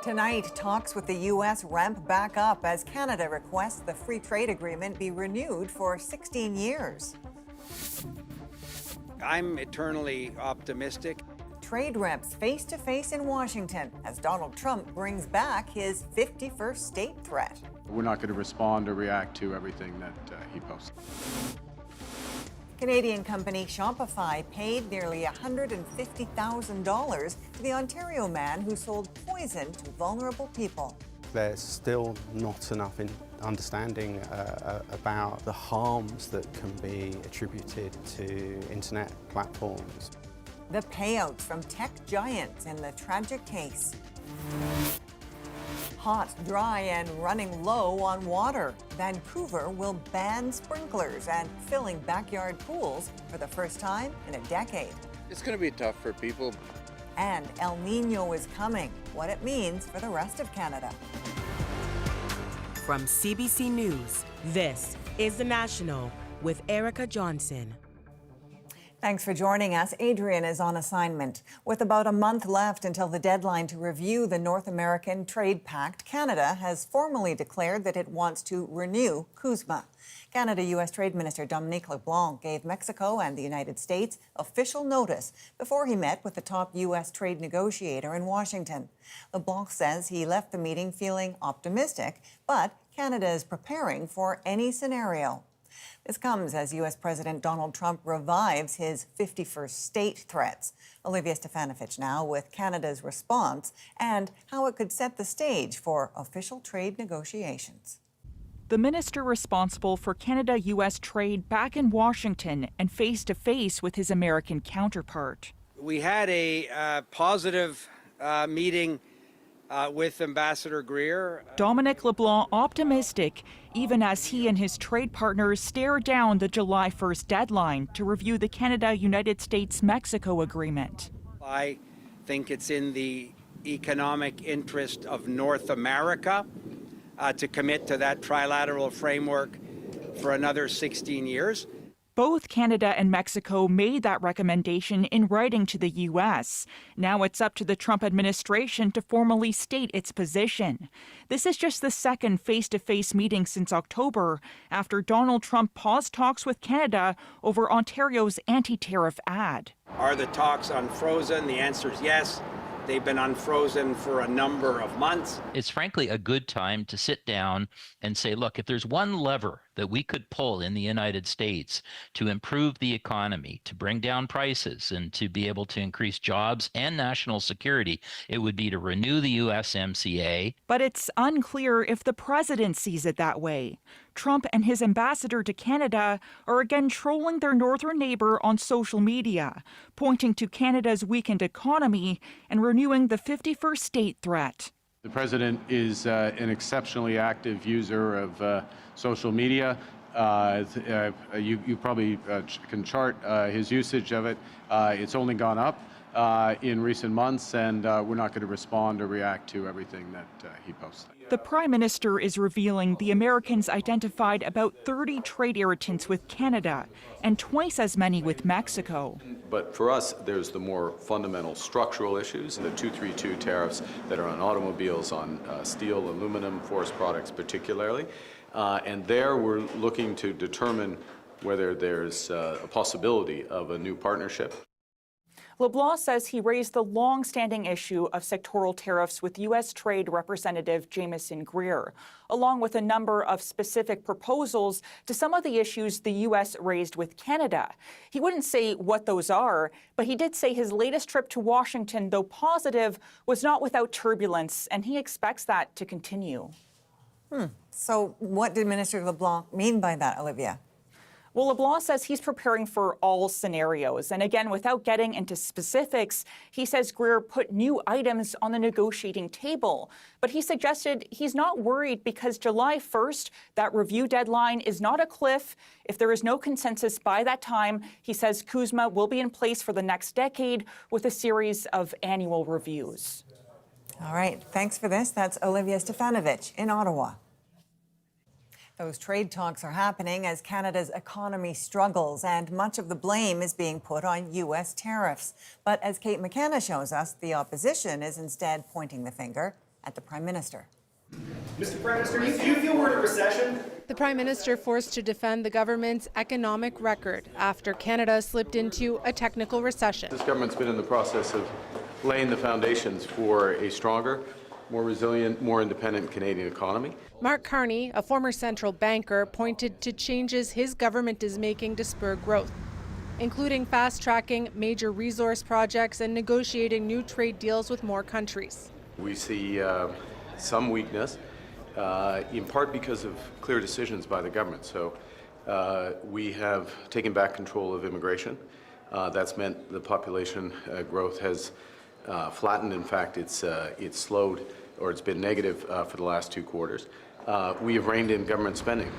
Tonight, talks with the U.S. ramp back up as Canada requests the free trade agreement be renewed for 16 years. I'm eternally optimistic. Trade reps face-to-face in Washington as Donald Trump brings back his 51st state threat. We're not going to respond or react to everything that he posts. Canadian company Shopify paid nearly $150,000 to the Ontario man who sold poison to vulnerable people. There's still not enough understanding about the harms that can be attributed to internet platforms. The payouts from tech giants in the tragic case. Hot, dry, and running low on water. Vancouver will ban sprinklers and filling backyard pools for the first time in a decade. It's going to be tough for people. And El Niño is coming, what it means for the rest of Canada. From CBC News, this is The National with Erica Johnson. Thanks for joining us. Adrian is on assignment. With about a month left until the deadline to review the North American Trade Pact, Canada has formally declared that it wants to renew CUSMA. Canada-U.S. Trade Minister Dominic LeBlanc gave Mexico and the United States official notice before he met with the top U.S. trade negotiator in Washington. LeBlanc says he left the meeting feeling optimistic, but Canada is preparing for any scenario. This comes as U.S. President Donald Trump revives his 51st state threats. Olivia Stefanovich now with Canada's response and how it could set the stage for official trade negotiations. The minister responsible for Canada-U.S. trade back in Washington and face-to-face with his American counterpart. We had a positive meeting with Ambassador Greer. Dominic LeBlanc optimistic, even as he and his trade partners stare down the July 1st deadline to review the Canada-United States-Mexico agreement. I think it's in the economic interest of North America to commit to that trilateral framework for another 16 years. Both Canada and Mexico made that recommendation in writing to the U.S. Now it's up to the Trump administration to formally state its position. This is just the second face-to-face meeting since October, after Donald Trump paused talks with Canada over Ontario's anti-tariff ad. Are the talks unfrozen? The answer is yes. They've been unfrozen for a number of months. It's frankly a good time to sit down and say, look, if there's one lever that we could pull in the United States to improve the economy, to bring down prices, and to be able to increase jobs and national security, it would be to renew the USMCA. But it's unclear if the president sees it that way. Trump and his ambassador to Canada are again trolling their northern neighbor on social media, pointing to Canada's weakened economy and renewing the 51st state threat. The president is an exceptionally active user of social media. You probably can chart his usage of it. It's only gone up in recent months, and we're not going to respond or react to everything that he posts. The Prime Minister is revealing the Americans identified about 30 trade irritants with Canada and twice as many with Mexico. But for us, there's the more fundamental structural issues, the 232 tariffs that are on automobiles, on steel, aluminum, forest products particularly. And there we're looking to determine whether there's a possibility of a new partnership. LeBlanc says he raised the long-standing issue of sectoral tariffs with U.S. Trade Representative Jamieson Greer, along with a number of specific proposals to some of the issues the U.S. raised with Canada. He wouldn't say what those are, but he did say his latest trip to Washington, though positive, was not without turbulence, and he expects that to continue. So what did Minister LeBlanc mean by that, Olivia? Well, LeBlanc says he's preparing for all scenarios. And again, without getting into specifics, he says Greer put new items on the negotiating table. But he suggested he's not worried because July 1st, that review deadline is not a cliff. If there is no consensus by that time, he says CUSMA will be in place for the next decade with a series of annual reviews. All right. Thanks for this. That's Olivia Stefanovich in Ottawa. Those trade talks are happening as Canada's economy struggles, and much of the blame is being put on U.S. tariffs. But as Kate McKenna shows us, the opposition is instead pointing the finger at the Prime Minister. Mr. Prime Minister, do you feel we're in a recession? The Prime Minister forced to defend the government's economic record after Canada slipped into a technical recession. This government's been in the process of laying the foundations for a stronger, more resilient, more independent Canadian economy. Mark Carney, a former central banker, pointed to changes his government is making to spur growth, including fast-tracking major resource projects and negotiating new trade deals with more countries. We see some weakness, in part because of clear decisions by the government. So we have taken back control of immigration. That's meant the population growth has flattened. In fact, it's slowed, or it's been negative for the last 2 quarters. We have reined in government spending.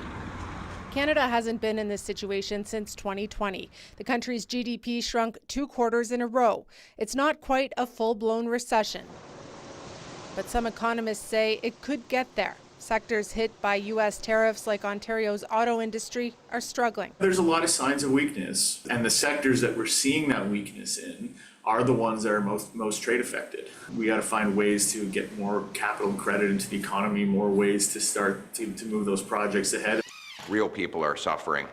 Canada hasn't been in this situation since 2020. The country's GDP shrunk 2 quarters in a row. It's not quite a full-blown recession, but some economists say it could get there. Sectors hit by U.S. tariffs like Ontario's auto industry are struggling. There's a lot of signs of weakness, and the sectors that we're seeing that weakness in are the ones that are most trade affected. We got to find ways to get more capital and credit into the economy, more ways to start to move those projects ahead. Real people are suffering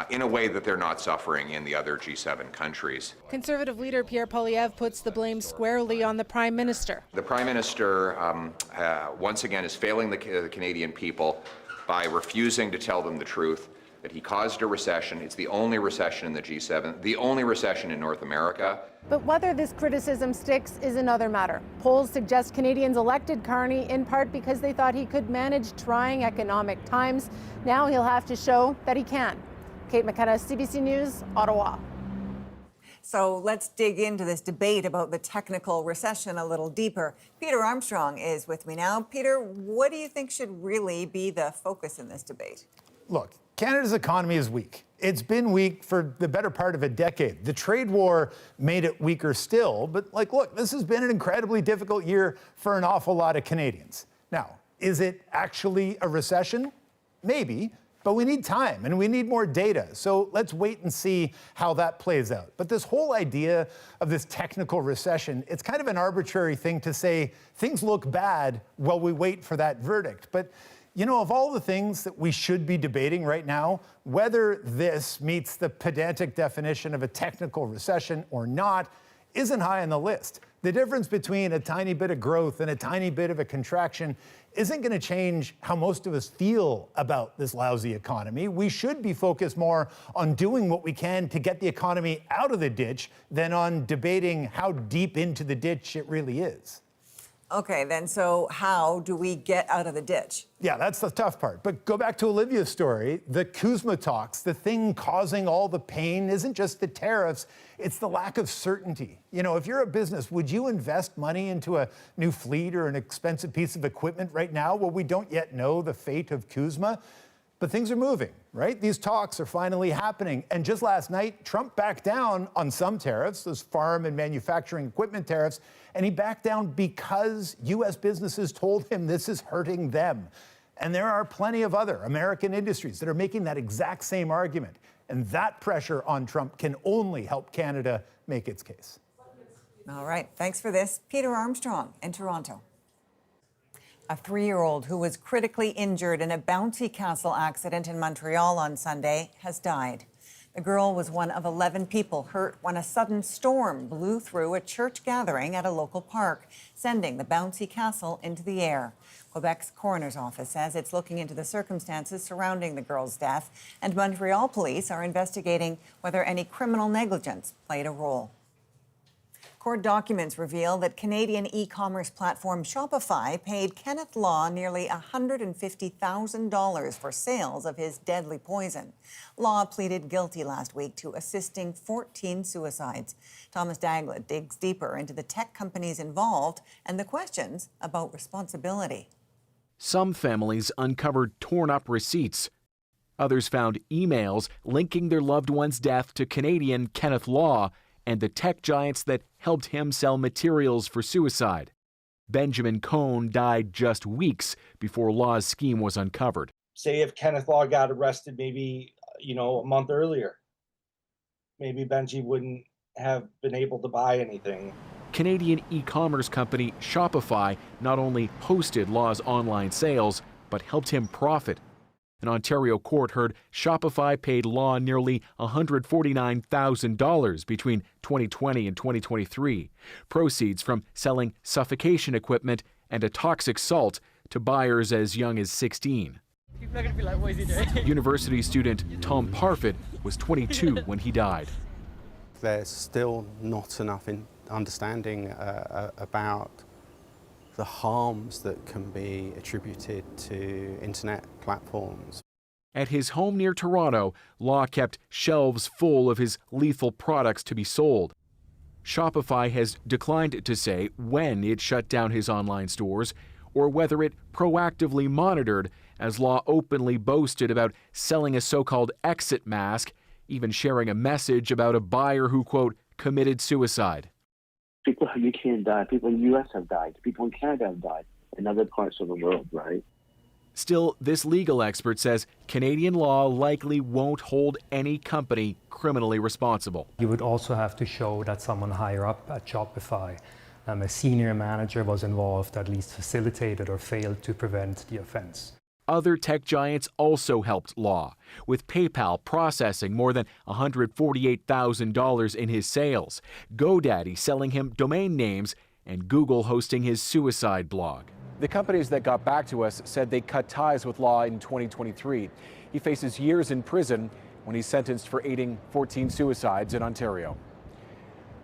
in a way that they're not suffering in the other G7 countries. Conservative leader Pierre Poilievre puts the blame squarely on the Prime Minister. The Prime Minister, once again, is failing the Canadian people by refusing to tell them the truth, that he caused a recession. It's the only recession in the G7, the only recession in North America. But whether this criticism sticks is another matter. Polls suggest Canadians elected Carney in part because they thought he could manage trying economic times. Now he'll have to show that he can. Kate McKenna, CBC News, Ottawa. So let's dig into this debate about the technical recession a little deeper. Peter Armstrong is with me now. Peter, what do you think should really be the focus in this debate? Look, Canada's economy is weak. It's been weak for the better part of a decade. The trade war made it weaker still, but look, this has been an incredibly difficult year for an awful lot of Canadians. Now, is it actually a recession? Maybe. But we need time and we need more data. So let's wait and see how that plays out. But this whole idea of this technical recession, it's kind of an arbitrary thing to say things look bad while we wait for that verdict. But you know, of all the things that we should be debating right now, whether this meets the pedantic definition of a technical recession or not isn't high on the list. The difference between a tiny bit of growth and a tiny bit of a contraction isn't going to change how most of us feel about this lousy economy. We should be focused more on doing what we can to get the economy out of the ditch than on debating how deep into the ditch it really is. Okay, then, so how do we get out of the ditch? Yeah, that's the tough part. But go back to Olivia's story. The CUSMA talks, the thing causing all the pain isn't just the tariffs, it's the lack of certainty. You know, if you're a business, would you invest money into a new fleet or an expensive piece of equipment right now? Well, we don't yet know the fate of CUSMA. But things are moving, right? These talks are finally happening. And just last night, Trump backed down on some tariffs, those farm and manufacturing equipment tariffs, and he backed down because U.S. businesses told him this is hurting them. And there are plenty of other American industries that are making that exact same argument. And that pressure on Trump can only help Canada make its case. All right, thanks for this. Peter Armstrong in Toronto. A 3-year-old who was critically injured in a bouncy castle accident in Montreal on Sunday has died. The girl was one of 11 people hurt when a sudden storm blew through a church gathering at a local park, sending the bouncy castle into the air. Quebec's coroner's office says it's looking into the circumstances surrounding the girl's death, and Montreal police are investigating whether any criminal negligence played a role. Court documents reveal that Canadian e-commerce platform Shopify paid Kenneth Law nearly $150,000 for sales of his deadly poison. Law pleaded guilty last week to assisting 14 suicides. Thomas Dagla digs deeper into the tech companies involved and the questions about responsibility. Some families uncovered torn-up receipts. Others found emails linking their loved one's death to Canadian Kenneth Law and the tech giants that helped him sell materials for suicide. Benjamin Cohn died just weeks before Law's scheme was uncovered. Say if Kenneth Law got arrested maybe, a month earlier, maybe Benji wouldn't have been able to buy anything. Canadian e-commerce company Shopify not only hosted Law's online sales, but helped him profit. An Ontario court heard Shopify paid Law nearly $149,000 between 2020 and 2023, proceeds from selling suffocation equipment and a toxic salt to buyers as young as 16. People are going to be like, what is he doing? University student Tom Parfit was 22 when he died. There's still not enough understanding about the harms that can be attributed to internet platforms. At his home near Toronto, Law kept shelves full of his lethal products to be sold. Shopify has declined to say when it shut down his online stores or whether it proactively monitored, as Law openly boasted about selling a so-called exit mask, even sharing a message about a buyer who, quote, committed suicide. People in the UK have died, people in the US have died, people in Canada have died, in other parts of the world, right? Still, this legal expert says Canadian law likely won't hold any company criminally responsible. You would also have to show that someone higher up at Shopify, a senior manager, was involved, at least facilitated or failed to prevent the offense. Other tech giants also helped Law, with PayPal processing more than $148,000 in his sales, GoDaddy selling him domain names, and Google hosting his suicide blog. The companies that got back to us said they cut ties with Law in 2023. He faces years in prison when he's sentenced for aiding 14 suicides in Ontario.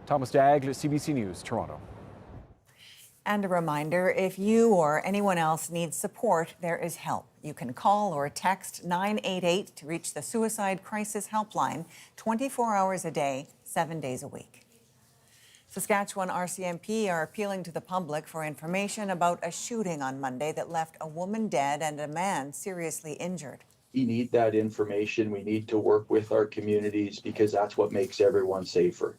Thomas Dagg, CBC News, Toronto. And a reminder, if you or anyone else needs support, there is help. You can call or text 988 to reach the Suicide Crisis Helpline 24 hours a day, 7 days a week. Saskatchewan RCMP are appealing to the public for information about a shooting on Monday that left a woman dead and a man seriously injured. We need that information. We need to work with our communities because that's what makes everyone safer.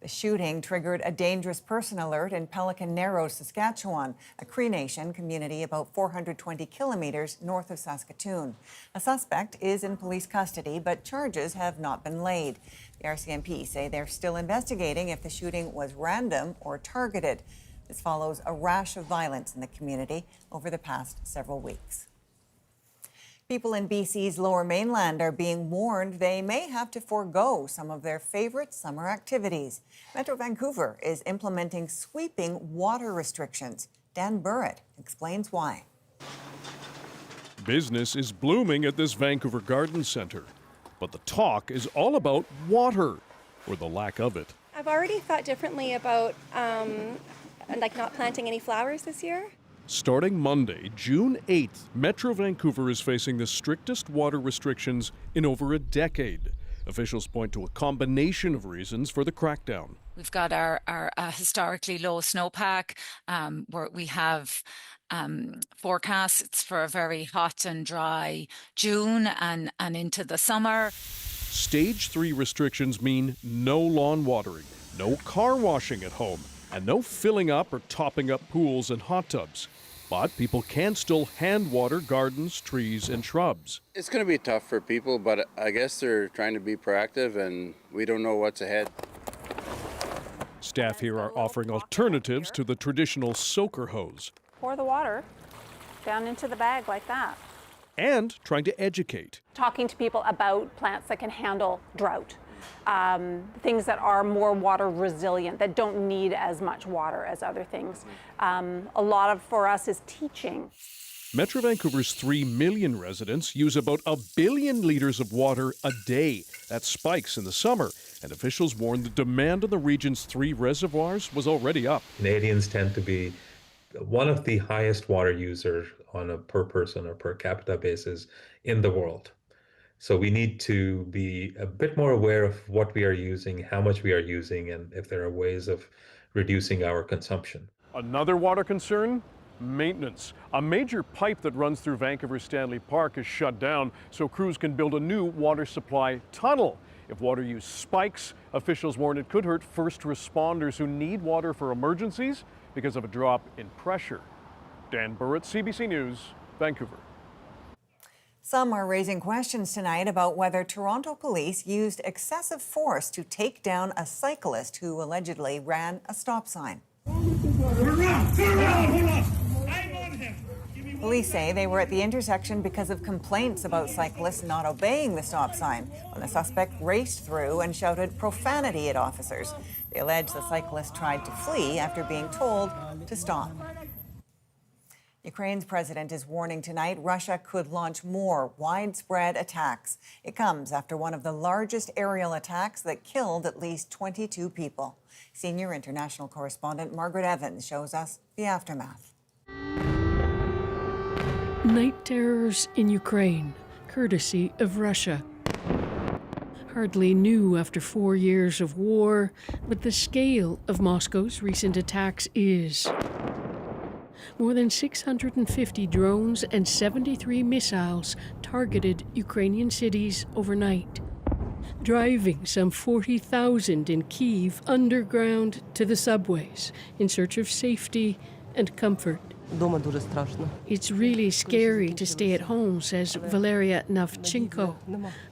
The shooting triggered a dangerous person alert in Pelican, Saskatchewan, a Cree Nation community about 420 kilometers north of Saskatoon. A suspect is in police custody, but charges have not been laid. The RCMP say they're still investigating if the shooting was random or targeted. This follows a rash of violence in the community over the past several weeks. People in BC's Lower Mainland are being warned they may have to forego some of their favorite summer activities. Metro Vancouver is implementing sweeping water restrictions. Dan Burrett explains why. Business is blooming at this Vancouver garden centre, but the talk is all about water, or the lack of it. I've already thought differently about not planting any flowers this year. Starting Monday, June 8th, Metro Vancouver is facing the strictest water restrictions in over a decade. Officials point to a combination of reasons for the crackdown. We've got our historically low snowpack, where we have forecasts for a very hot and dry June and into the summer. Stage 3 restrictions mean no lawn watering, no car washing at home, and no filling up or topping up pools and hot tubs. But people can still hand water gardens, trees, and shrubs. It's going to be tough for people, but I guess they're trying to be proactive, and we don't know what's ahead. Staff here are offering alternatives to the traditional soaker hose. Pour the water down into the bag like that. And trying to educate. Talking to people about plants that can handle drought. Things that are more water resilient, that don't need as much water as other things. A lot of, for us, is teaching. Metro Vancouver's 3 million residents use about 1 billion litres of water a day. That spikes in the summer, and officials warn the demand on the region's 3 reservoirs was already up. Canadians tend to be one of the highest water users on a per person or per capita basis in the world. So we need to be a bit more aware of what we are using, how much we are using, and if there are ways of reducing our consumption. Another water concern? Maintenance. A major pipe that runs through Vancouver's Stanley Park is shut down so crews can build a new water supply tunnel. If water use spikes, officials warn it could hurt first responders who need water for emergencies because of a drop in pressure. Dan Burrett, CBC News, Vancouver. Some are raising questions tonight about whether Toronto police used excessive force to take down a cyclist who allegedly ran a stop sign. Police say they were at the intersection because of complaints about cyclists not obeying the stop sign when the suspect raced through and shouted profanity at officers. They allege the cyclist tried to flee after being told to stop. Ukraine's president is warning tonight Russia could launch more widespread attacks. It comes after one of the largest aerial attacks that killed at least 22 people. Senior international correspondent Margaret Evans shows us the aftermath. Night terrors in Ukraine, courtesy of Russia. Hardly new after 4 years of war, but the scale of Moscow's recent attacks is. More than 650 drones and 73 missiles targeted Ukrainian cities overnight, driving some 40,000 in Kyiv underground to the subways in search of safety and comfort. It's really scary to stay at home, says Valeria Navchenko.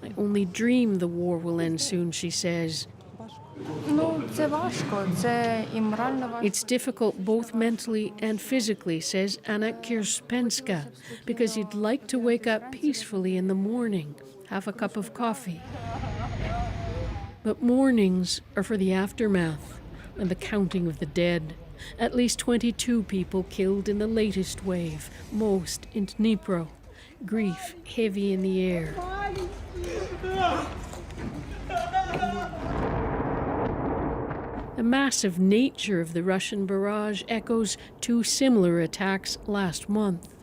I only dream the war will end soon, she says. It's difficult both mentally and physically, says Anna Kirspenska, because you'd like to wake up peacefully in the morning, have a cup of coffee. But mornings are for the aftermath and the counting of the dead. At least 22 people killed in the latest wave, most in Dnipro. Grief heavy in the air. The massive nature of the Russian barrage echoes two similar attacks last month.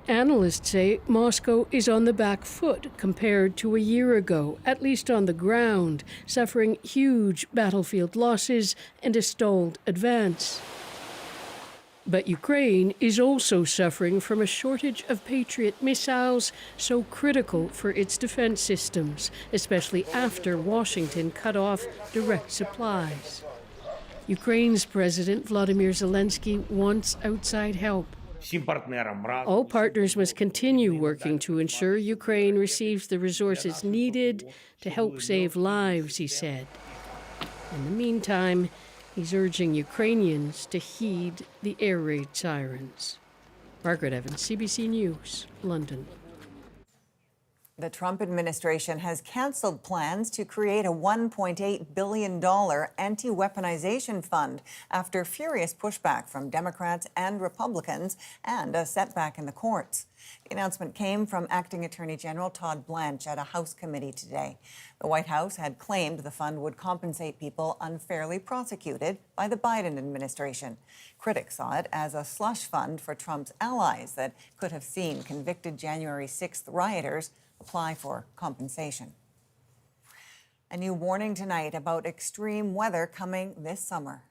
Analysts say Moscow is on the back foot compared to a year ago, at least on the ground, suffering huge battlefield losses and a stalled advance. But Ukraine is also suffering from a shortage of Patriot missiles so critical for its defense systems, especially after Washington cut off direct supplies. Ukraine's President Volodymyr Zelensky wants outside help. All partners must continue working to ensure Ukraine receives the resources needed to help save lives, he said. In the meantime, he's urging Ukrainians to heed the air raid sirens. Margaret Evans, CBC News, London. The Trump administration has canceled plans to create a $1.8 billion anti-weaponization fund after furious pushback from Democrats and Republicans and a setback in the courts. The announcement came from Acting Attorney General Todd Blanche at a House committee today. The White House had claimed the fund would compensate people unfairly prosecuted by the Biden administration. Critics saw it as a slush fund for Trump's allies that could have seen convicted January 6th rioters apply for compensation. A new warning tonight about extreme weather coming this summer.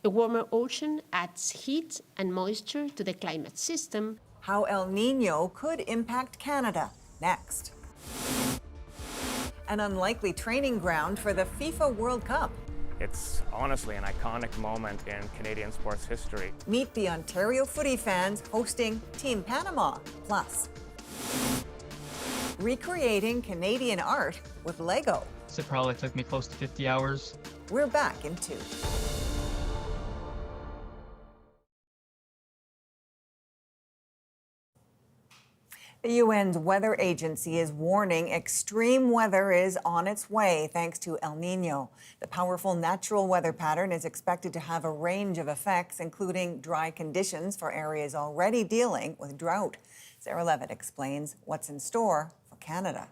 A warmer ocean adds heat and moisture to the climate system. How El Niño could impact Canada next. An unlikely training ground for the FIFA World Cup. It's honestly an iconic moment in Canadian sports history. Meet the Ontario footy fans hosting Team Panama. Plus, recreating Canadian art with Lego. It probably took me close to 50 hours. We're back in 2. The UN's weather agency is warning extreme weather is on its way thanks to El Niño. The powerful natural weather pattern is expected to have a range of effects, including dry conditions for areas already dealing with drought. Sarah Levitt explains what's in store for Canada.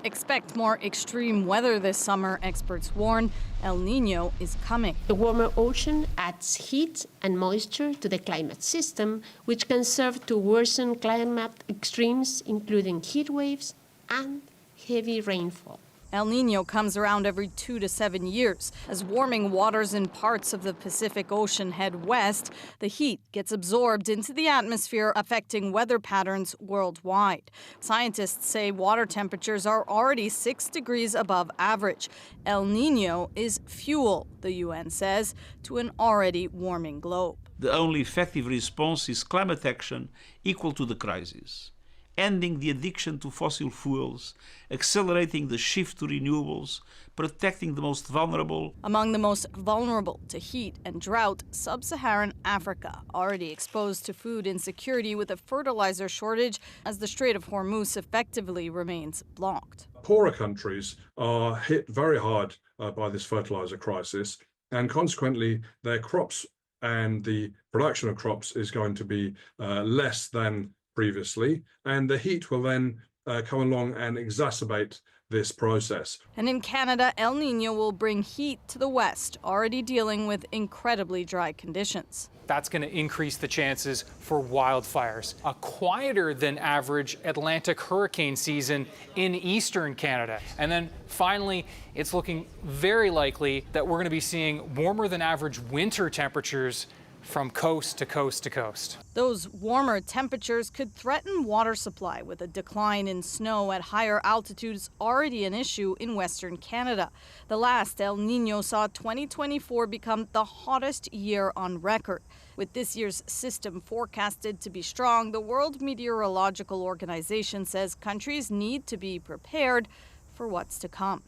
Expect more extreme weather this summer, experts warn. El Niño is coming. A warmer ocean adds heat and moisture to the climate system, which can serve to worsen climate extremes, including heat waves and heavy rainfall. El Niño comes around every 2 to 7 years. As warming waters in parts of the Pacific Ocean head west, the heat gets absorbed into the atmosphere, affecting weather patterns worldwide. Scientists say water temperatures are already 6 degrees above average. El Niño is fuel, the UN says, to an already warming globe. the only effective response is climate action equal to the crisis, ending the addiction to fossil fuels, accelerating the shift to renewables, protecting the most vulnerable. Among the most vulnerable to heat and drought, sub-Saharan Africa, already exposed to food insecurity with a fertilizer shortage as the Strait of Hormuz effectively remains blocked. Poorer countries are hit very hard by this fertilizer crisis, and consequently their crops and the production of crops is going to be less than previously, and the heat will then come along and exacerbate this process. And in Canada, El Niño will bring heat to the west, already dealing with incredibly dry conditions. That's going to increase the chances for wildfires. A quieter than average Atlantic hurricane season in eastern Canada. And then finally, it's looking very likely that we're going to be seeing warmer than average winter temperatures from coast to coast to coast. Those warmer temperatures could threaten water supply, with a decline in snow at higher altitudes already an issue in Western Canada. The last El Niño saw 2024 become the hottest year on record. With this year's system forecasted to be strong, the World Meteorological Organization says countries need to be prepared for what's to come.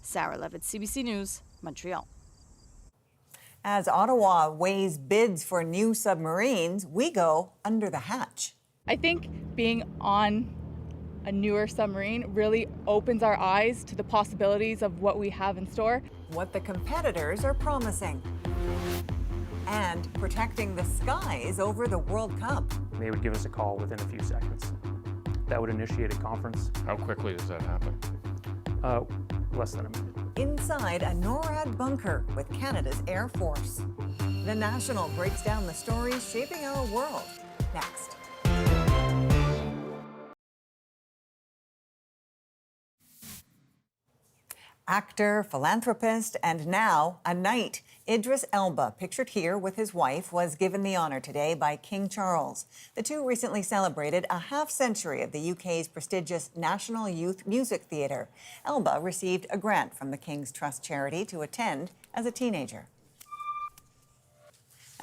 Sarah Levitt, CBC News, Montreal. As Ottawa weighs bids for new submarines, we go under the hatch. I think being on a newer submarine really opens our eyes to the possibilities of what we have in store. What the competitors are promising. And protecting the skies over the World Cup. They would give us a call within a few seconds. That would initiate a conference. How quickly does that happen? Less than a minute. Inside a NORAD bunker with Canada's Air Force. The National breaks down the stories shaping our world. Next. Actor, philanthropist, and now a knight, Idris Elba, pictured here with his wife, was given the honour today by King Charles. The two recently celebrated a half-century of the UK's prestigious National Youth Music Theatre. Elba received a grant from the King's Trust charity to attend as a teenager.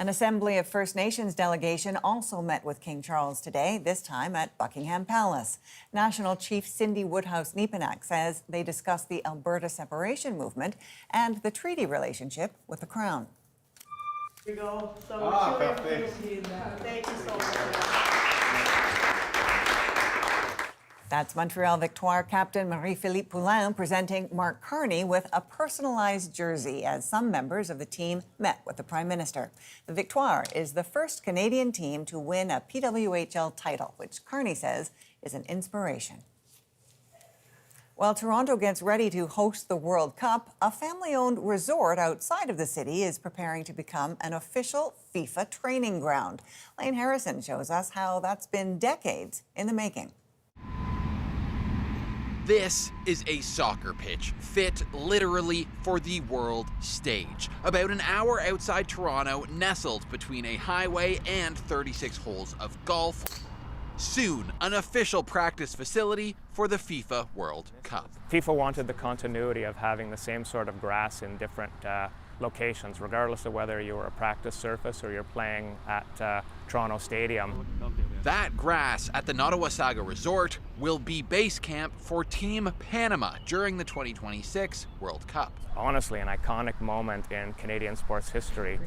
An Assembly of First Nations delegation also met with King Charles today, this time at Buckingham Palace. National Chief Cindy Woodhouse-Nepenak says they discussed the Alberta separation movement and the treaty relationship with the Crown. Here we go. So thank you so much. That's Montreal Victoire captain Marie-Philippe Poulin presenting Mark Carney with a personalized jersey as some members of the team met with the Prime Minister. The Victoire is the first Canadian team to win a PWHL title, which Carney says is an inspiration. While Toronto gets ready to host the World Cup, a family-owned resort outside of the city is preparing to become an official FIFA training ground. Lane Harrison shows us how that's been decades in the making. This is a soccer pitch, fit literally for the world stage. About an hour outside Toronto, nestled between a highway and 36 holes of golf. Soon, an official practice facility for the FIFA World Cup. FIFA wanted the continuity of having the same sort of grass in different locations, regardless of whether you were a practice surface or you're playing at Toronto Stadium. That grass at the Nottawasaga Resort will be base camp for Team Panama during the 2026 World Cup. Honestly, an iconic moment in Canadian sports history.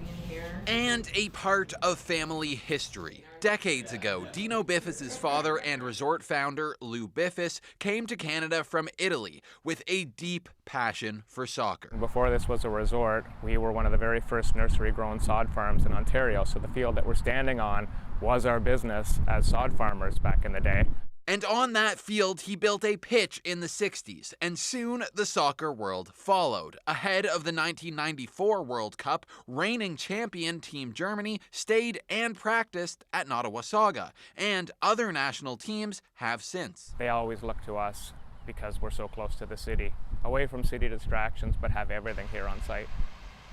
And a part of family history. Decades ago, Dino Biffis' father and resort founder, Lou Biffis, came to Canada from Italy with a deep passion for soccer. Before this was a resort, we were one of the very first nursery-grown sod farms in Ontario, so the field that we're standing on was our business as sod farmers back in the day. And on that field, he built a pitch in the 60s, and soon the soccer world followed. Ahead of the 1994 World Cup, reigning champion Team Germany stayed and practiced at Nottawasaga, and other national teams have since. They always look to us because we're so close to the city, away from city distractions, but have everything here on site.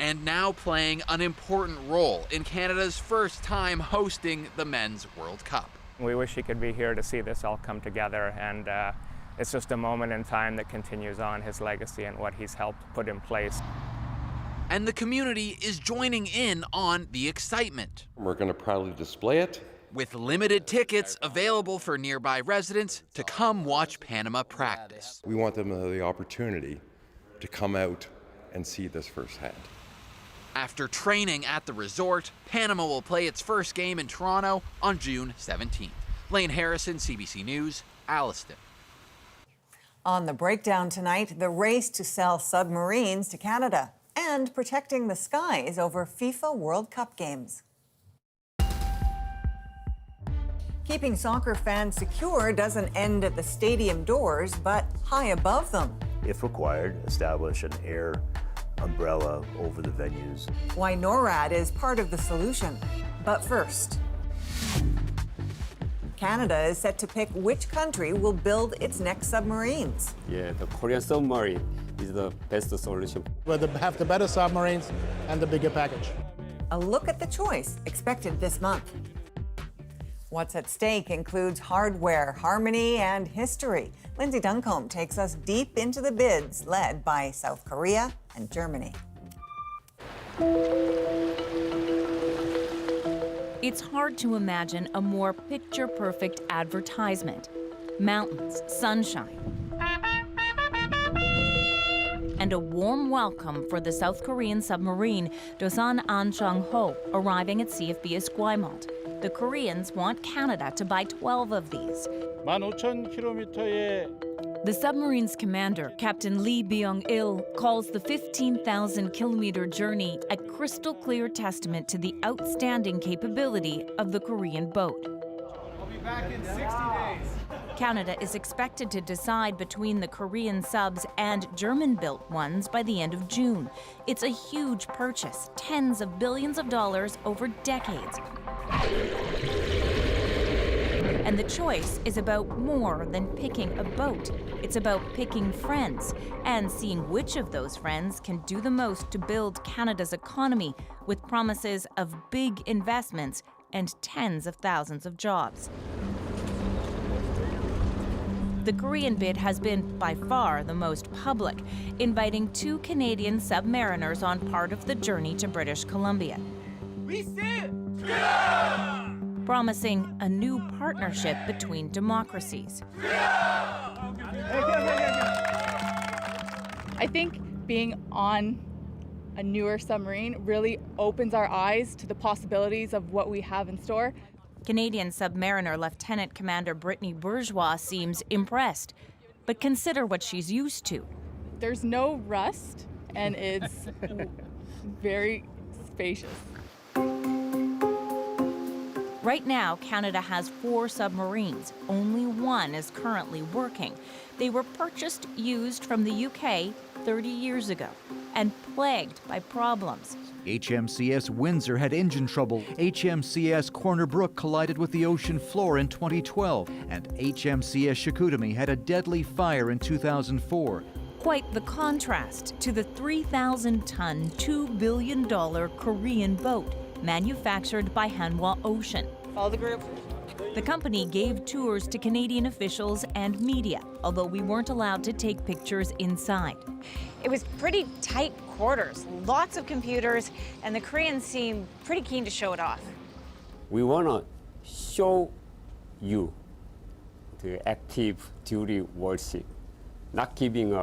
And now playing an important role in Canada's first time hosting the Men's World Cup. We wish he could be here to see this all come together, and it's just a moment in time that continues on his legacy and what he's helped put in place. and the community is joining in on the excitement. We're going to proudly display it, with limited tickets available for nearby residents to come watch Panama practice. We want them to have the opportunity to come out and see this firsthand. After training at the resort, Panama will play its first game in Toronto on June 17th. Lane Harrison, CBC News, Alliston. On the breakdown tonight, the race to sell submarines to Canada and protecting the skies over FIFA World Cup games. Keeping soccer fans secure doesn't end at the stadium doors, but high above them. If required, establish an air umbrella over the venues. Why NORAD is part of the solution. But first, Canada is set to pick which country will build its next submarines. Yeah, the Korean submarine is the best solution. We'll have the better submarines and the bigger package. A look at the choice expected this month. What's at stake includes hardware, harmony, and history. Lindsay Duncombe takes us deep into the bids led by South Korea and Germany. It's hard to imagine a more picture-perfect advertisement. Mountains, sunshine, and a warm welcome for the South Korean submarine Dosan An-Chang-ho arriving at CFB Esquimalt. The Koreans want Canada to buy 12 of these. 15,000km의 The submarine's commander, Captain Lee Byung-il, calls the 15,000-kilometer journey a crystal-clear testament to the outstanding capability of the Korean boat. I'll be back in 60 days. Canada is expected to decide between the Korean subs and German-built ones by the end of June. It's a huge purchase, tens of billions of dollars over decades. And the choice is about more than picking a boat. It's about picking friends and seeing which of those friends can do the most to build Canada's economy with promises of big investments and tens of thousands of jobs. The Korean bid has been by far the most public, inviting 2 Canadian submariners on part of the journey to British Columbia. We said, promising a new partnership between democracies. I think being on a newer submarine really opens our eyes to the possibilities of what we have in store. Canadian submariner Lieutenant Commander Brittany Bourgeois seems impressed, but consider what she's used to. There's no rust, and it's very spacious. Right now, Canada has 4 submarines. Only one is currently working. They were purchased used from the UK 30 years ago and plagued by problems. HMCS Windsor had engine trouble. HMCS Corner Brook collided with the ocean floor in 2012. And HMCS Chicoutimi had a deadly fire in 2004. Quite the contrast to the 3,000-ton, $2 billion Korean boat manufactured by Hanwha Ocean. Follow the group. The company gave tours to Canadian officials and media, although we weren't allowed to take pictures inside. It was pretty tight quarters, lots of computers, and the Koreans seemed pretty keen to show it off. We want to show you the active duty warship, not giving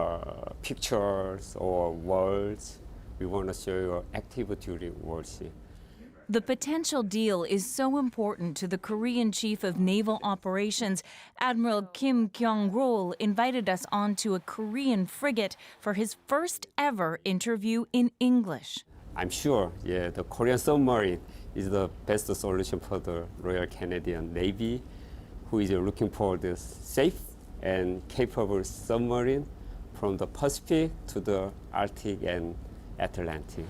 pictures or words. We want to show you active duty warship. The potential deal is so important to the Korean Chief of Naval Operations. Admiral Kim Kyung-rol invited us onto a Korean frigate for his first ever interview in English. I'm sure, the Korean submarine is the best solution for the Royal Canadian Navy, who is looking for this safe and capable submarine from the Pacific to the Arctic and Atlantic.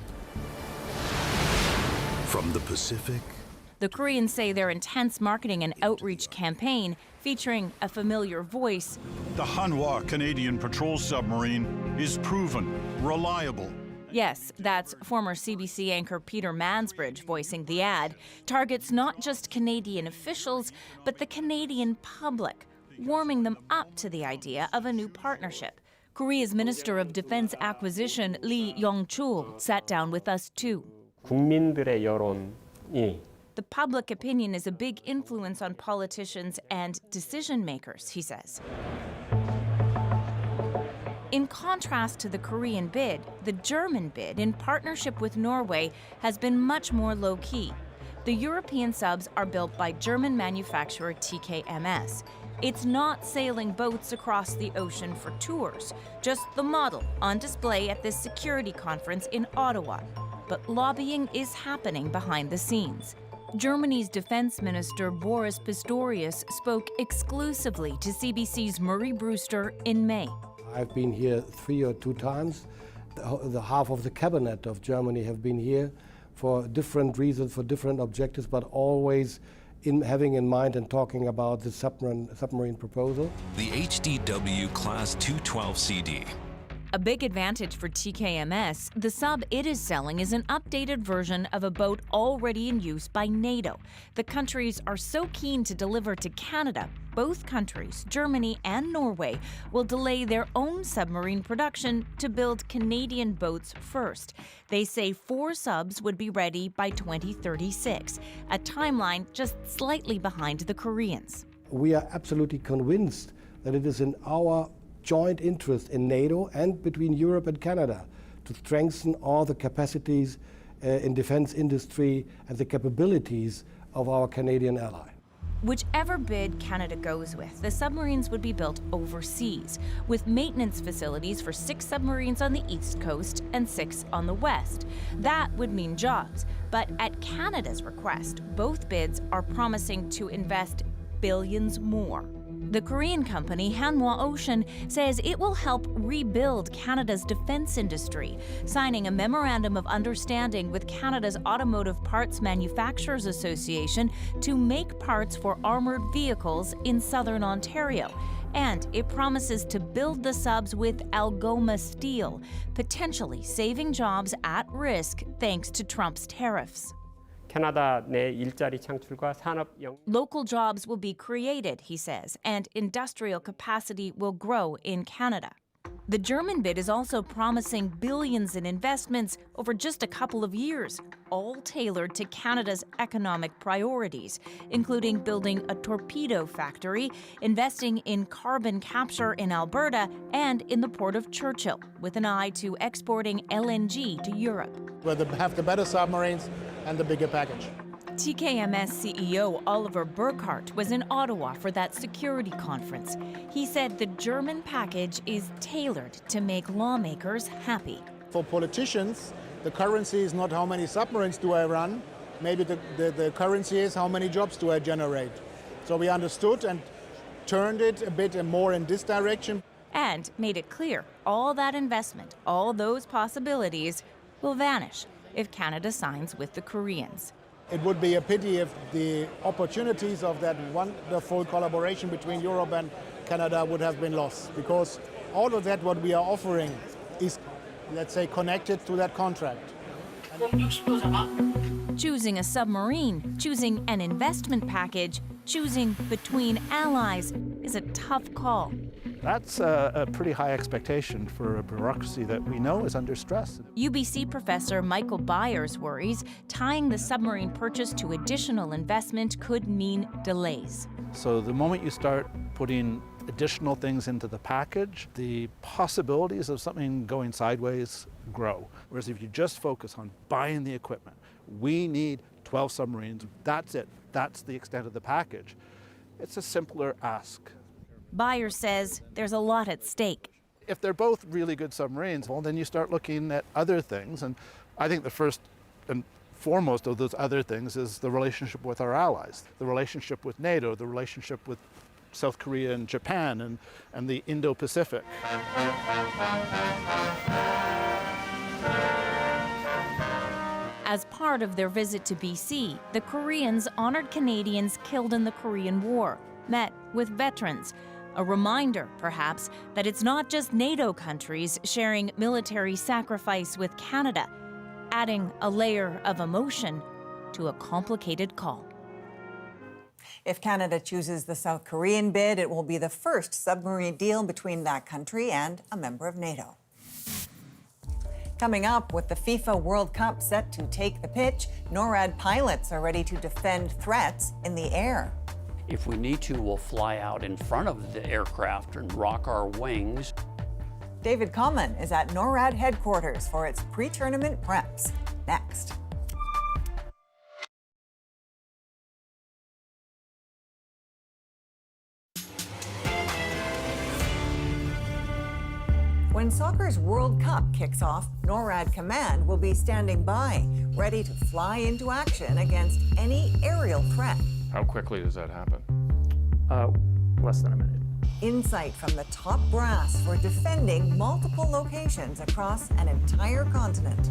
From the Pacific. The Koreans say their intense marketing and outreach campaign, featuring a familiar voice, The Hanwha Canadian patrol submarine is proven, reliable. Yes, that's former CBC anchor Peter Mansbridge voicing the ad, targets not just Canadian officials, but the Canadian public, warming them up to the idea of a new partnership. Korea's Minister of Defense Acquisition Lee Yong-chul sat down with us too. 국민들의 여론이 The public opinion is a big influence on politicians and decision makers, he says. In contrast to the Korean bid, the German bid, in partnership with Norway, has been much more low-key. The European subs are built by German manufacturer TKMS. It's not sailing boats across the ocean for tours, just the model on display at this security conference in Ottawa. But lobbying is happening behind the scenes. Germany's defense minister Boris Pistorius spoke exclusively to CBC's Murray Brewster in May. I've been here 3 or 2 times. The half of the cabinet of Germany have been here for different reasons, for different objectives, but always having in mind and talking about the submarine proposal. The HDW Class 212 CD. A big advantage for TKMS, the sub it is selling is an updated version of a boat already in use by NATO. The countries are so keen to deliver to Canada. Both countries, Germany and Norway, will delay their own submarine production to build Canadian boats first. They say 4 subs would be ready by 2036, a timeline just slightly behind the Koreans. We are absolutely convinced that it is in our joint interest in NATO and between Europe and Canada to strengthen all the capacities in defense industry and the capabilities of our Canadian ally. Whichever bid Canada goes with, the submarines would be built overseas, with maintenance facilities for 6 submarines on the east coast and 6 on the west. That would mean jobs, but at Canada's request, both bids are promising to invest billions more. The Korean company Hanwha Ocean says it will help rebuild Canada's defense industry, signing a memorandum of understanding with Canada's Automotive Parts Manufacturers Association to make parts for armored vehicles in southern Ontario. And it promises to build the subs with Algoma steel, potentially saving jobs at risk thanks to Trump's tariffs. 캐나다 내 일자리 창출과 산업 Local jobs will be created, he says, and industrial capacity will grow in Canada. The German bid is also promising billions in investments over just a couple of years, all tailored to Canada's economic priorities, including building a torpedo factory, investing in carbon capture in Alberta, and in the port of Churchill, with an eye to exporting LNG to Europe. We'll have the better submarines and the bigger package. TKMS CEO Oliver Burkhardt was in Ottawa for that security conference. He said the German package is tailored to make lawmakers happy. For politicians, the currency is not how many submarines do I run, maybe the currency is how many jobs do I generate. So we understood and turned it a bit more in this direction. And made it clear all that investment, all those possibilities will vanish if Canada signs with the Koreans. It would be a pity if the opportunities of that wonderful collaboration between Europe and Canada would have been lost, because all of that what we are offering is, let's say, connected to that contract. Choosing a submarine, choosing an investment package, choosing between allies is a tough call. That's a pretty high expectation for a bureaucracy that we know is under stress. UBC professor Michael Byers worries tying the submarine purchase to additional investment could mean delays. So the moment you start putting additional things into the package, the possibilities of something going sideways grow. Whereas if you just focus on buying the equipment, we need 12 submarines, that's it, that's the extent of the package. It's a simpler ask. Byers says there's a lot at stake. If they're both really good submarines, well, then you start looking at other things. And I think the first and foremost of those other things is the relationship with our allies, the relationship with NATO, the relationship with South Korea and Japan and the Indo-Pacific. As part of their visit to BC, the Koreans honored Canadians killed in the Korean War, met with veterans. A reminder, perhaps, that it's not just NATO countries sharing military sacrifice with Canada, adding a layer of emotion to a complicated call. If Canada chooses the South Korean bid, it will be the first submarine deal between that country and a member of NATO. Coming up, with the FIFA World Cup set to take the pitch, NORAD pilots are ready to defend threats in the air. If we need to, we'll fly out in front of the aircraft and rock our wings. David Common is at NORAD headquarters for its pre-tournament preps. Next. When soccer's World Cup kicks off, NORAD Command will be standing by, ready to fly into action against any aerial threat. How quickly does that happen? Less than a minute. Insight from the top brass for defending multiple locations across an entire continent.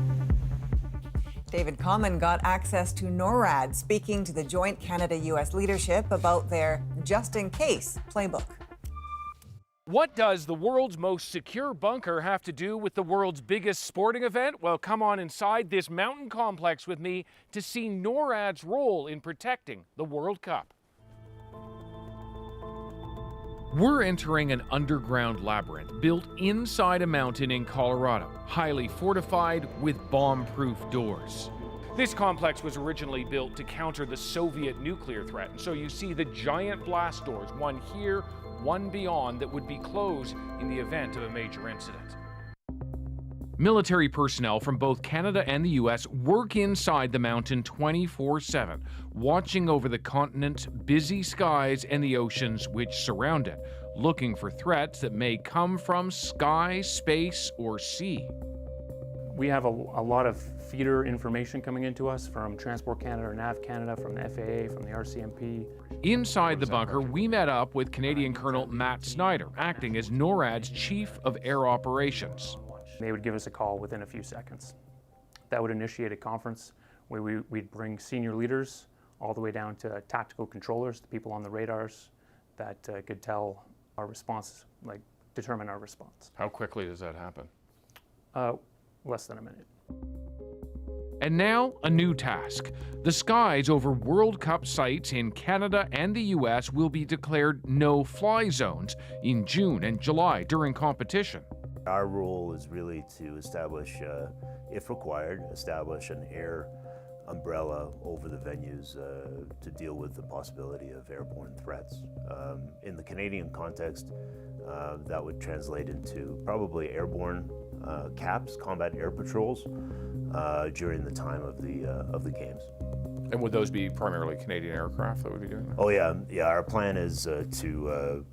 David Common got access to NORAD, speaking to the joint Canada-US leadership about their just-in-case playbook. What does the world's most secure bunker have to do with the world's biggest sporting event? Well, come on inside this mountain complex with me to see NORAD's role in protecting the World Cup. We're entering an underground labyrinth built inside a mountain in Colorado, highly fortified with bomb-proof doors. This complex was originally built to counter the Soviet nuclear threat, and so you see the giant blast doors, one here, one beyond, that would be closed in the event of a major incident. Military personnel from both Canada and the US work inside the mountain 24/7, watching over the continent's busy skies and the oceans which surround it, looking for threats that may come from sky, space, or sea. We have a lot of feeder information coming into us from Transport Canada or Nav Canada, from the FAA, from the RCMP. Inside the bunker, we met up with Canadian Colonel Matt Snyder, acting as NORAD's Chief of Air Operations. They would give us a call within a few seconds. That would initiate a conference where we'd bring senior leaders all the way down to tactical controllers, the people on the radars that could tell our response, like determine our response. How quickly does that happen? Less than a minute. And now, a new task. The skies over World Cup sites in Canada and the US will be declared no-fly zones in June and July during competition. Our role is really to establish, if required, establish an air umbrella over the venues to deal with the possibility of airborne threats. In the Canadian context, that would translate into probably airborne CAPs, combat air patrols, during the time of the games. And would those be primarily Canadian aircraft that would be doing that? Oh yeah. Our plan is to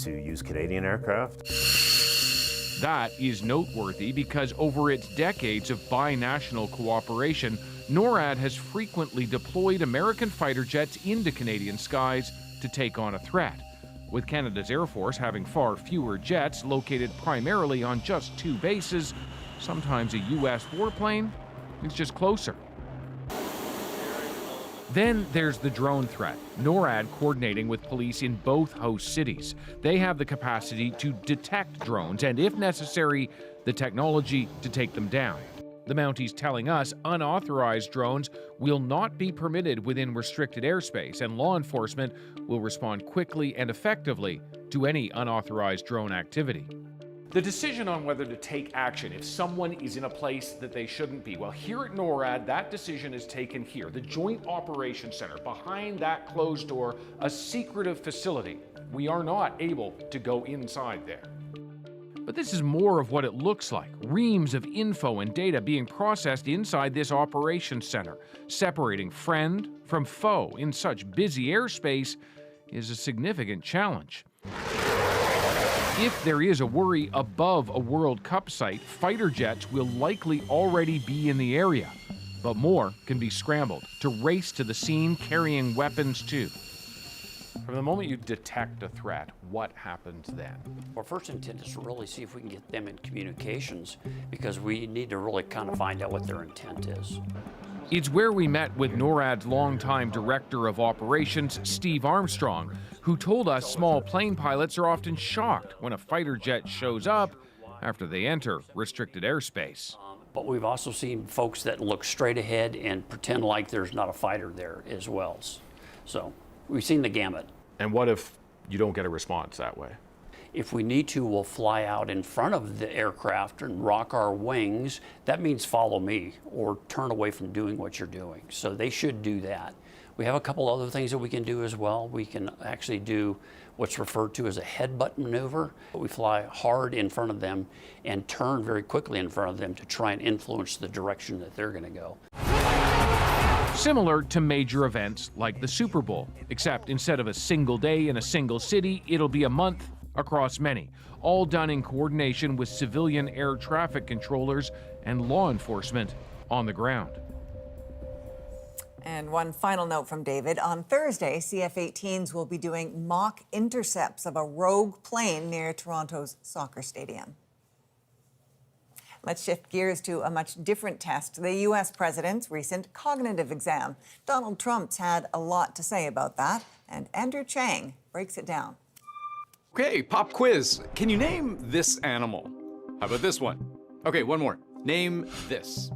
use Canadian aircraft. That is noteworthy because over its decades of binational cooperation, NORAD has frequently deployed American fighter jets into Canadian skies to take on a threat, with Canada's Air Force having far fewer jets located primarily on just 2 bases. Sometimes a US warplane is just closer. Then there's the drone threat. NORAD coordinating with police in both host cities. They have the capacity to detect drones and, if necessary, the technology to take them down. The Mounties telling us unauthorized drones will not be permitted within restricted airspace, and law enforcement will respond quickly and effectively to any unauthorized drone activity. The decision on whether to take action if someone is in a place that they shouldn't be, well, here at NORAD, that decision is taken here, the Joint Operations Center, behind that closed door, a secretive facility. We are not able to go inside there. But this is more of what it looks like, reams of info and data being processed inside this operations center. Separating friend from foe in such busy airspace is a significant challenge. If there is a worry above a World Cup site, fighter jets will likely already be in the area, but more can be scrambled to race to the scene carrying weapons too. From the moment you detect a threat, what happens then? Our first intent is to really see if we can get them in communications, because we need to really kind of find out what their intent is. It's where we met with NORAD's longtime Director of Operations, Steve Armstrong, who told us small plane pilots are often shocked when a fighter jet shows up after they enter restricted airspace. But we've also seen folks that look straight ahead and pretend like there's not a fighter there as well. So We've seen the gamut. And what if you don't get a response that way? If we need to, we'll fly out in front of the aircraft and rock our wings. That means follow me or turn away from doing what you're doing. So they should do that. We have a couple other things that we can do as well. We can actually do what's referred to as a headbutt maneuver. We fly hard in front of them and turn very quickly in front of them to try and influence the direction that they're going to go. Similar to major events like the Super Bowl, except instead of a single day in a single city, it'll be a month across many, all done in coordination with civilian air traffic controllers and law enforcement on the ground. And one final note from David. On Thursday, CF-18s will be doing mock intercepts of a rogue plane near Toronto's soccer stadium. Let's shift gears to a much different test, the U.S. president's recent cognitive exam. Donald Trump's had a lot to say about that, and Andrew Chang breaks it down. Okay, pop quiz. Can you name this animal? How about this one? Okay, one more. Name this.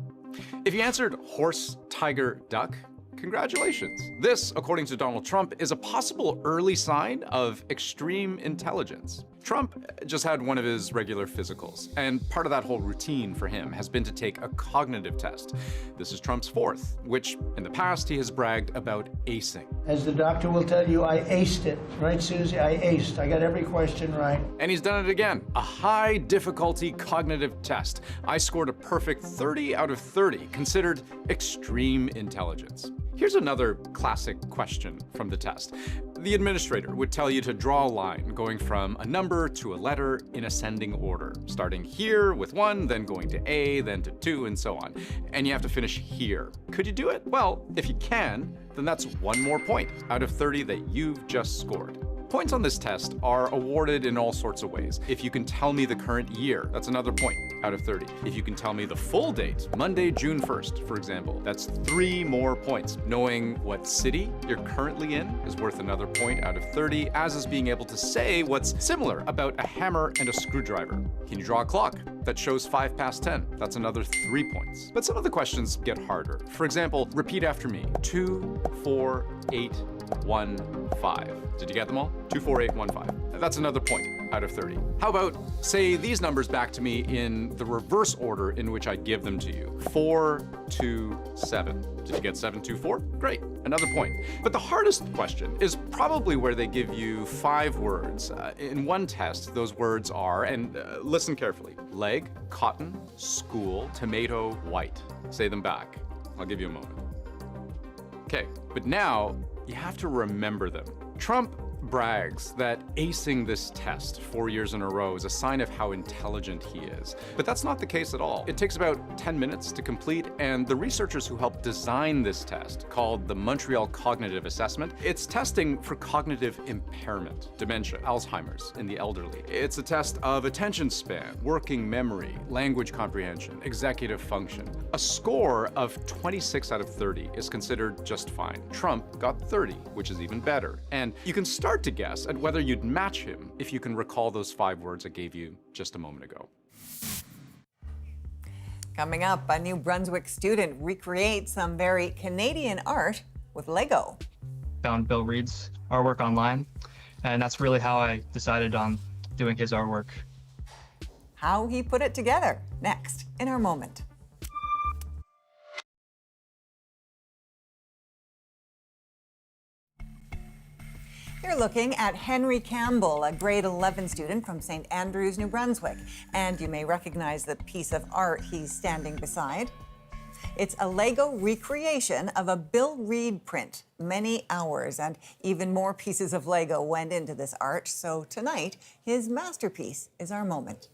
If you answered horse, tiger, duck, congratulations. This, according to Donald Trump, is a possible early sign of extreme intelligence. Trump just had one of his regular physicals, and part of that whole routine for him has been to take a cognitive test. This is Trump's fourth, which in the past he has bragged about acing. As the doctor will tell you, I aced it. Right, Susie? I aced. I got every question right. And he's done it again. A high difficulty cognitive test. I scored a perfect 30 out of 30, considered extreme intelligence. Here's another classic question from the test. The administrator would tell you to draw a line going from a number to a letter in ascending order, starting here with 1, then going to A, then to 2, and so on. And you have to finish here. Could you do it? Well, if you can, then that's 1 more point out of 30 that you've just scored. Points on this test are awarded in all sorts of ways. If you can tell me the current year, that's another point out of 30. If you can tell me the full date, Monday, June 1st, for example, that's 3 more points. Knowing what city you're currently in is worth another point out of 30, as is being able to say what's similar about a hammer and a screwdriver. Can you draw a clock that shows 5 past 10? That's another 3 points. But some of the questions get harder. For example, repeat after me. 2, 4, 8, 1, 5. Did you get them all? 2, 4, 8, 1, 5. That's another point out of 30. How about say these numbers back to me in the reverse order in which I give them to you. 4, 2, 7. Did you get 7, 2, 4? Great, another point. But the hardest question is probably where they give you 5 words. In one test, those words are, and listen carefully, leg, cotton, school, tomato, white. Say them back. I'll give you a moment. Okay, but now you have to remember them. Trump brags that acing this test 4 years in a row is a sign of how intelligent he is. But that's not the case at all. It takes about 10 minutes to complete, and the researchers who helped design this test, called the Montreal Cognitive Assessment, it's testing for cognitive impairment, dementia, Alzheimer's in the elderly. It's a test of attention span, working memory, language comprehension, executive function. A score of 26 out of 30 is considered just fine. Trump got 30, which is even better. And you can start to guess at whether you'd match him if you can recall those 5 words I gave you just a moment ago. Coming up, a New Brunswick student recreates some very Canadian art with Lego. Found Bill Reid's artwork online, and that's really how I decided on doing his artwork. How he put it together, next in our moment. You're looking at Henry Campbell, a grade 11 student from St. Andrews, New Brunswick. And you may recognize the piece of art he's standing beside. It's a Lego recreation of a Bill Reid print. Many hours and even more pieces of Lego went into this art. So tonight, his masterpiece is our moment.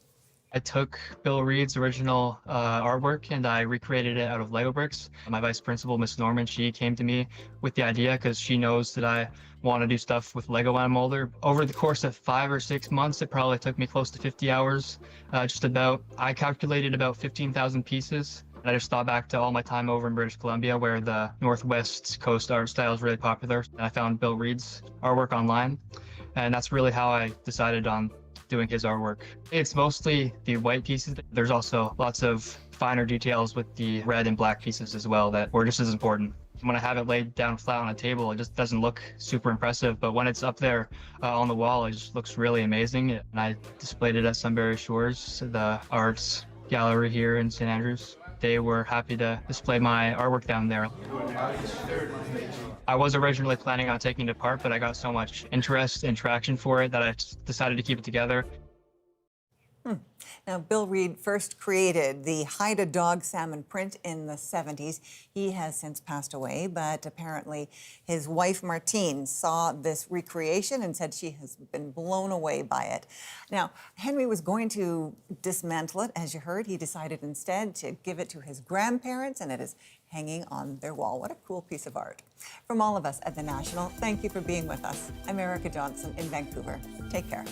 I took Bill Reid's original artwork and I recreated it out of Lego bricks. My vice principal, Miss Norman, she came to me with the idea because she knows that I want to do stuff with Lego when I'm older. Over the course of 5 or 6 months, it probably took me close to 50 hours. I calculated about 15,000 pieces. I just thought back to all my time over in British Columbia where the Northwest Coast art style is really popular. And I found Bill Reid's artwork online, and that's really how I decided on doing his artwork. It's mostly the white pieces. There's also lots of finer details with the red and black pieces as well that were just as important. When I have it laid down flat on a table, it just doesn't look super impressive. But when it's up there on the wall, it just looks really amazing. And I displayed it at Sunbury Shores, the arts gallery here in St. Andrews. They were happy to display my artwork down there. I was originally planning on taking it apart, but I got so much interest and traction for it that I decided to keep it together. Now, Bill Reid first created the hide-a-dog salmon print in the 70s. He has since passed away, but apparently his wife, Martine, saw this recreation and said she has been blown away by it. Now, Henry was going to dismantle it, as you heard. He decided instead to give it to his grandparents, and it is hanging on their wall. What a cool piece of art. From all of us at The National, thank you for being with us. I'm Erica Johnson in Vancouver. Take care.